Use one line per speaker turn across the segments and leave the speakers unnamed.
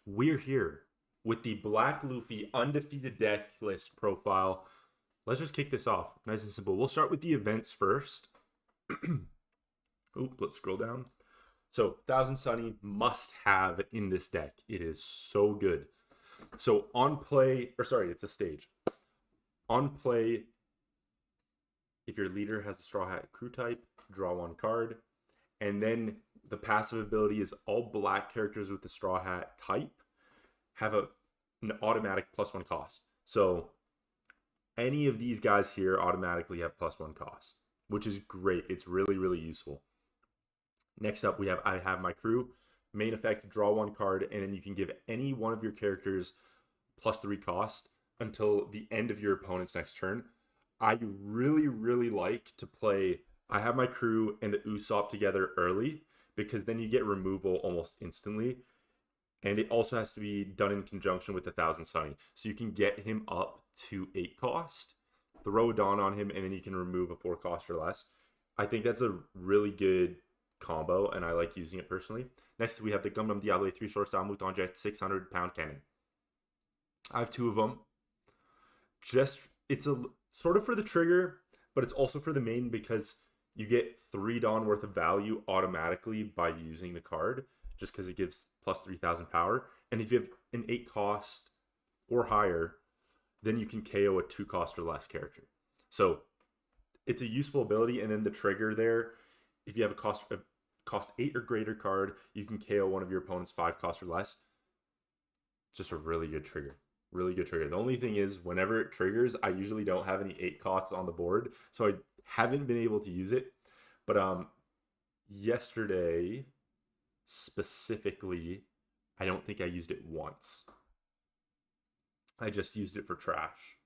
We're here with the Black Luffy undefeated deck list profile. Let's just kick this off. Nice and simple. We'll start with the events first. Oop, let's scroll down. So, Thousand Sunny must have in this deck. It is so good. So, on play, or sorry, it's a stage. On play, if your leader has a Straw Hat crew type, draw one card. And then the passive ability is all black characters with the Straw Hat type have an automatic +1 cost. So any of these guys here automatically have +1 cost, which is great. It's really, really useful. Next up, I have my crew. Main effect, draw one card, and then you can give any one of your characters +3 cost until the end of your opponent's next turn. I really, really like to play. I have my crew and the Usopp together early because then you get removal almost instantly. And it also has to be done in conjunction with the Thousand Sunny. So you can get him up to 8 cost, throw a Dawn on him, and then you can remove a 4 cost or less. I think that's a really good combo, and I like using it personally. Next, we have the Gum Diabl 3-star style Mouton Jet 600-pound cannon. I have 2 of them. It's a sort of for the trigger, but it's also for the main because you get 3 Dawn worth of value automatically by using the card, just because it gives plus 3,000 power. And if you have an 8 cost or higher, then you can KO a 2 cost or less character. So it's a useful ability. And then the trigger there, if you have a cost 8 or greater card, you can KO one of your opponent's 5 cost or less. Just a really good trigger. Really good trigger. The only thing is, whenever it triggers, I usually don't have any 8 costs on the board, so I haven't been able to use it. But yesterday specifically, I don't think I used it once. I just used it for trash.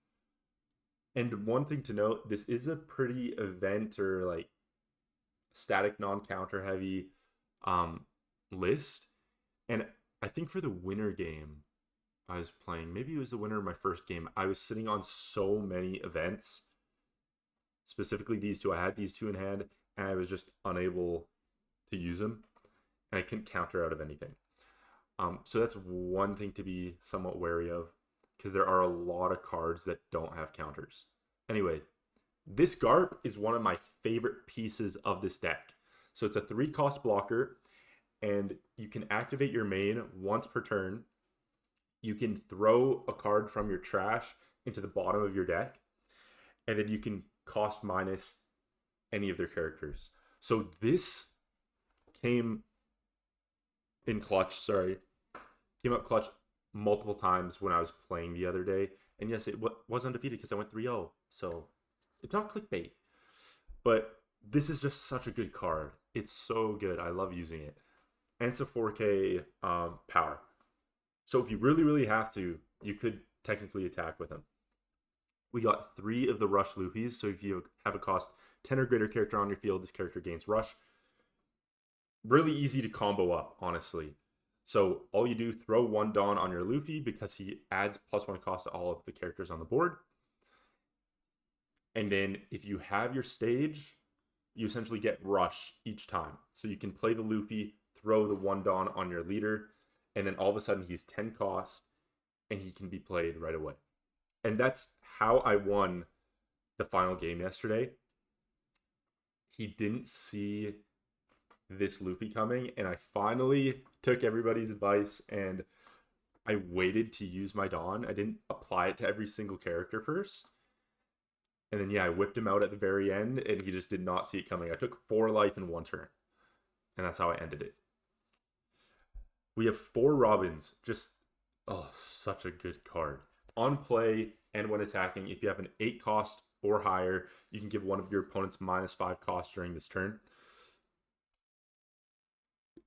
And one thing to note, this is a pretty event or like static non-counter heavy list. And I think for the winter game I was playing, maybe it was the winner of my first game, I was sitting on so many events, specifically these 2. I had these 2 in hand and I was just unable to use them, and I couldn't counter out of anything. So that's one thing to be somewhat wary of, because there are a lot of cards that don't have counters. Anyway, this GARP is one of my favorite pieces of this deck. So it's a 3 cost blocker, and you can activate your main once per turn. You can throw a card from your trash into the bottom of your deck, and then you can cost minus any of their characters. So this came up clutch multiple times when I was playing the other day. And yes, it was undefeated because I went 3-0. So it's not clickbait. But this is just such a good card. It's so good. I love using it. And it's a 4K power. So if you really, really have to, you could technically attack with him. We got 3 of the Rush Luffys. So if you have a cost 10 or greater character on your field, this character gains Rush. Really easy to combo up, honestly. So all you do, throw 1 Dawn on your Luffy because he adds +1 cost to all of the characters on the board. And then if you have your stage, you essentially get Rush each time. So you can play the Luffy, throw the 1 Dawn on your leader, and then all of a sudden he's 10 cost and he can be played right away. And that's how I won the final game yesterday. He didn't see this Luffy coming, and I finally took everybody's advice and I waited to use my Dawn. I didn't apply it to every single character first. And then, I whipped him out at the very end, and he just did not see it coming. I took 4 life in 1 turn, and that's how I ended it. We have 4 Robins. Such a good card. On play and when attacking, if you have an 8 cost or higher, you can give one of your opponents -5 cost during this turn.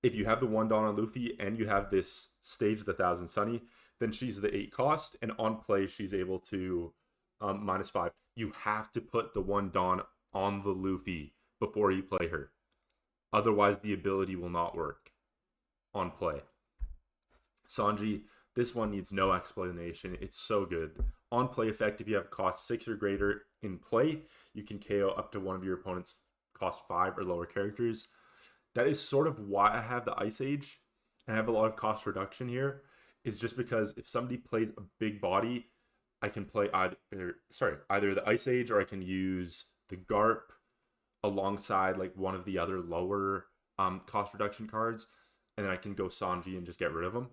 If you have the 1 Dawn on Luffy and you have this stage, the Thousand Sunny, then she's the 8 cost, and on play she's able to -5. You have to put the 1 Dawn on the Luffy before you play her. Otherwise, the ability will not work on play. Sanji, this one needs no explanation. It's so good. On play effect, if you have cost 6 or greater in play, you can KO up to one of your opponent's cost 5 or lower characters. That is sort of why I have the Ice Age and I have a lot of cost reduction here, is just because if somebody plays a big body, I can play either the Ice Age, or I can use the GARP alongside like one of the other lower cost reduction cards, and then I can go Sanji and just get rid of them.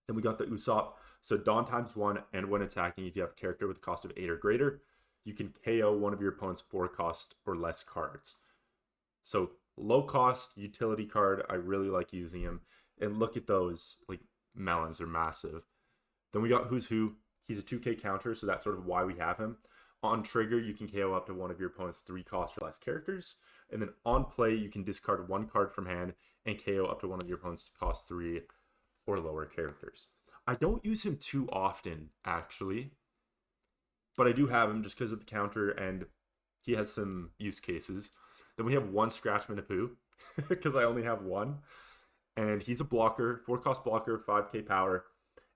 Then we got the Usopp. So Dawn ×1, and when attacking, if you have a character with a cost of 8 or greater, you can KO one of your opponent's 4 cost or less cards. So low cost utility card, I really like using him. And look at those, like, melons are massive. Then we got Who's Who. He's a 2k counter, so that's sort of why we have him. On trigger, you can KO up to one of your opponent's 3 cost or less characters. And then on play, you can discard 1 card from hand and KO up to one of your opponent's cost 3 or lower characters. I don't use him too often, actually, but I do have him just because of the counter, and he has some use cases. Then we have 1 Scratchman of Pooh, because I only have 1, and he's a blocker, 4 cost blocker, 5k power.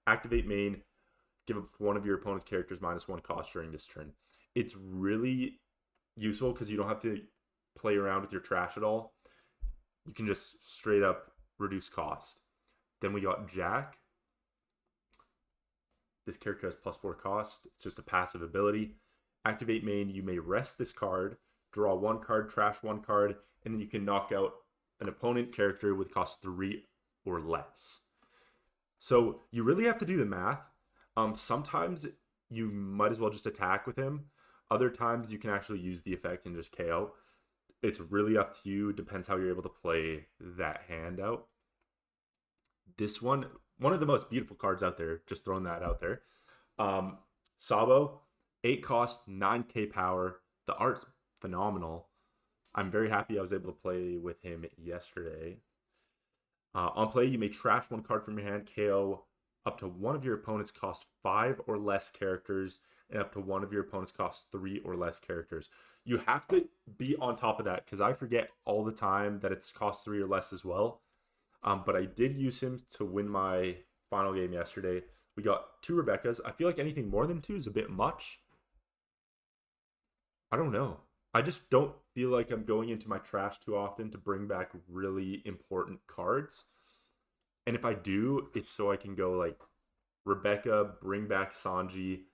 Activate main, give up one of your opponent's characters -1 cost during this turn. It's really useful because you don't have to play around with your trash at all. You can just straight up reduce cost. Then we got Jack. This character has +4 cost. It's just a passive ability. Activate main, you may rest this card, draw 1 card, trash 1 card, and then you can knock out an opponent character with cost 3 or less. So you really have to do the math. Sometimes you might as well just attack with him. Other times you can actually use the effect and just KO. It's really up to you. Depends how you're able to play that hand out. This one of the most beautiful cards out there, just throwing that out there. Sabo, 8 cost, 9k power. The art's phenomenal. I'm very happy I was able to play with him yesterday. On play, you may trash 1 card from your hand, KO up to one of your opponent's cost 5 or less characters, and up to one of your opponent's cost 3 or less characters. You have to be on top of that, because I forget all the time that it's cost 3 or less as well. But I did use him to win my final game yesterday. We got 2 Rebeccas. I feel like anything more than 2 is a bit much. I don't know. I just don't feel like I'm going into my trash too often to bring back really important cards. And if I do, it's so I can go like Rebecca, bring back Sanji,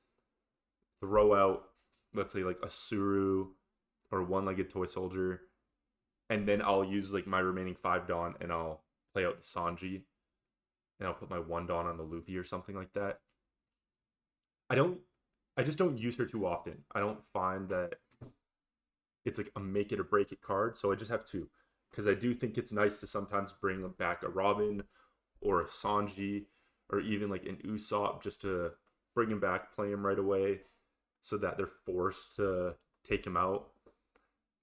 throw out, let's say, like a Suru or One-Legged Toy Soldier, and then I'll use like my remaining 5 Dawn and I'll play out the Sanji, and I'll put my 1 Dawn on the Luffy or something like that. I just don't use her too often. I don't find that it's like a make it or break it card, so I just have 2. Because I do think it's nice to sometimes bring back a Robin or a Sanji, or even like an Usopp, just to bring him back, play him right away, so that they're forced to take him out.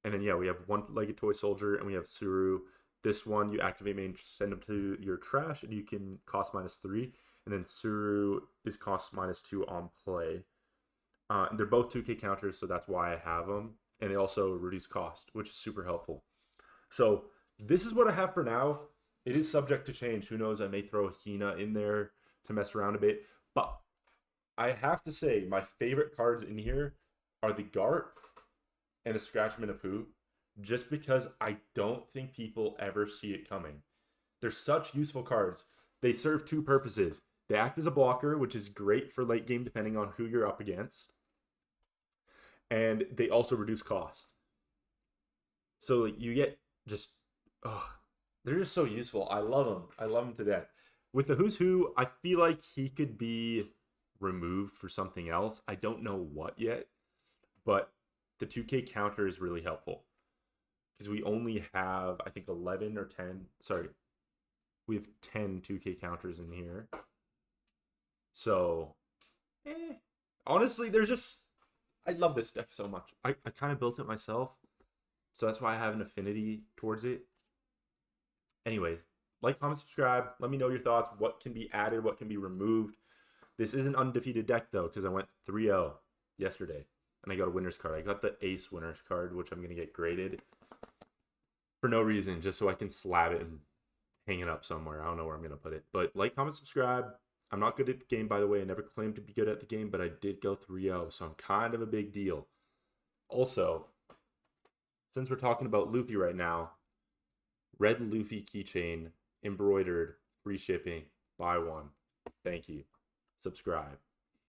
And then, yeah, we have One-Legged Toy Soldier, and we have Suru. This one, you activate main, send them to your trash, and you can cost -3. And then Suru is cost -2 on play. They're both 2k counters, so that's why I have them. And they also reduce cost, which is super helpful. So this is what I have for now. It is subject to change. Who knows? I may throw a Hina in there to mess around a bit. But I have to say, my favorite cards in here are the GARP and the Scratchman of Pooh, just because I don't think people ever see it coming. They're such useful cards. They serve 2 purposes. They act as a blocker, which is great for late game depending on who you're up against. And they also reduce cost. So like, you get just, they're just so useful. I love them. I love them to death. With the Who's Who, I feel like he could be removed for something else. I don't know what yet, but the 2k counter is really helpful. Because we only have, I think, 11 or 10. Sorry. We have 10 2k counters in here. So, honestly, there's just, I love this deck so much. I kind of built it myself. So that's why I have an affinity towards it. Anyways, like, comment, subscribe. Let me know your thoughts. What can be added? What can be removed? This is an undefeated deck, though, because I went 3-0 yesterday. And I got a winner's card. I got the Ace winner's card, which I'm going to get graded for no reason, just so I can slab it and hang it up somewhere. I don't know where I'm going to put it. But like, comment, subscribe. I'm not good at the game, by the way. I never claimed to be good at the game, but I did go 3-0, so I'm kind of a big deal. Also, since we're talking about Luffy right now, red Luffy keychain, embroidered, free shipping, buy one. Thank you. Subscribe.